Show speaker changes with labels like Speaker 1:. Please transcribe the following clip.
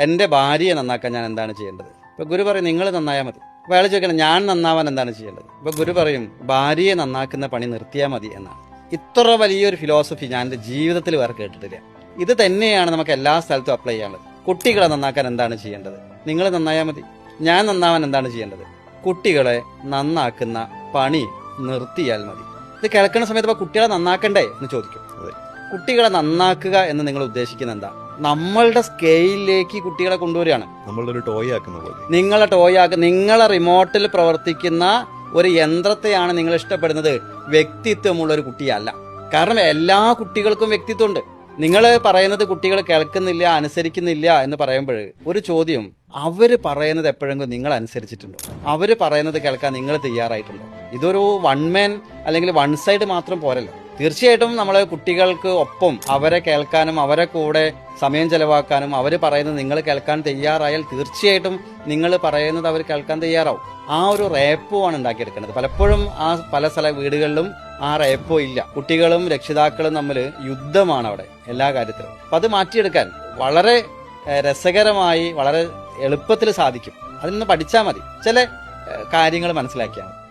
Speaker 1: എൻ്റെ ഭാര്യയെ നന്നാക്കാൻ ഞാൻ എന്താണ് ചെയ്യേണ്ടത്? ഇപ്പൊ ഗുരു പറയും നിങ്ങൾ നന്നായാൽ മതി. അപ്പൊ അയാൾ ചോദിക്കണം ഞാൻ നന്നാവാൻ എന്താണ് ചെയ്യേണ്ടത്? ഇപ്പൊ ഗുരു പറയും ഭാര്യയെ നന്നാക്കുന്ന പണി നിർത്തിയാൽ മതി എന്നാണ്. ഇത്ര വലിയൊരു ഫിലോസഫി ഞാൻ എൻ്റെ ജീവിതത്തിൽ വേറെ കേട്ടിട്ടില്ല. ഇത് തന്നെയാണ് നമുക്ക് എല്ലാ സ്ഥലത്തും അപ്ലൈ ചെയ്യാനുള്ളത്. കുട്ടികളെ നന്നാക്കാൻ എന്താണ് ചെയ്യേണ്ടത്? നിങ്ങൾ നന്നായാൽ മതി. ഞാൻ നന്നാവാൻ എന്താണ് ചെയ്യേണ്ടത്? കുട്ടികളെ നന്നാക്കുന്ന പണി നിർത്തിയാൽ മതി. ഇത് കേൾക്കുന്ന സമയത്ത് ഇപ്പൊ കുട്ടികളെ നന്നാക്കണ്ടേ എന്ന് ചോദിക്കും. കുട്ടികളെ നന്നാക്കുക എന്ന് നിങ്ങൾ ഉദ്ദേശിക്കുന്നത് എന്താ? നമ്മളുടെ സ്കെയിലിലേക്ക് കുട്ടികളെ കൊണ്ടുവരികയാണ്.
Speaker 2: നമ്മളുടെ ഒരു ടോയ് ആക്കുന്ന പോലെ.
Speaker 1: നിങ്ങളെ ടോയ് ആക്കുക, നിങ്ങളെ റിമോട്ടിൽ പ്രവർത്തിക്കുന്ന ഒരു യന്ത്രത്തെയാണ് നിങ്ങൾ ഇഷ്ടപ്പെടുന്നത്, വ്യക്തിത്വമുള്ള ഒരു കുട്ടിയല്ല. കാരണം എല്ലാ കുട്ടികൾക്കും വ്യക്തിത്വമുണ്ട്. നിങ്ങൾ പറയുന്നത് കുട്ടികൾ കേൾക്കുന്നില്ല, അനുസരിക്കുന്നില്ല എന്ന് പറയുമ്പോൾ ഒരു ചോദ്യം, അവര് പറയുന്നത് എപ്പോഴെങ്കിലും നിങ്ങൾ അനുസരിച്ചിട്ടുണ്ടോ? അവര് പറയുന്നത് കേൾക്കാൻ നിങ്ങൾ തയ്യാറായിട്ടുണ്ടോ? ഇതൊരു വൺ മാൻ അല്ലെങ്കിൽ വൺ സൈഡ് മാത്രം പോരല്ലോ. തീർച്ചയായിട്ടും നമ്മളെ കുട്ടികൾക്ക് ഒപ്പം അവരെ കേൾക്കാനും അവരെ കൂടെ സമയം ചെലവാക്കാനും അവർ പറയുന്നത് നിങ്ങൾ കേൾക്കാൻ തയ്യാറായാൽ തീർച്ചയായിട്ടും നിങ്ങൾ പറയുന്നത് അവർ കേൾക്കാൻ തയ്യാറാവും. ആ ഒരു റേപ്പോ ആണ് ഉണ്ടാക്കിയെടുക്കേണ്ടത്. പലപ്പോഴും പല വീടുകളിലും ആ റേപ്പോ ഇല്ല. കുട്ടികളും രക്ഷിതാക്കളും തമ്മിൽ യുദ്ധമാണ് അവിടെ എല്ലാ കാര്യത്തിലും. അപ്പൊ അത് മാറ്റിയെടുക്കാൻ വളരെ രസകരമായി വളരെ എളുപ്പത്തിൽ സാധിക്കും. അതിൽ നിന്ന് പഠിച്ചാൽ മതി, ചില കാര്യങ്ങൾ മനസ്സിലാക്കിയാൽ മതി.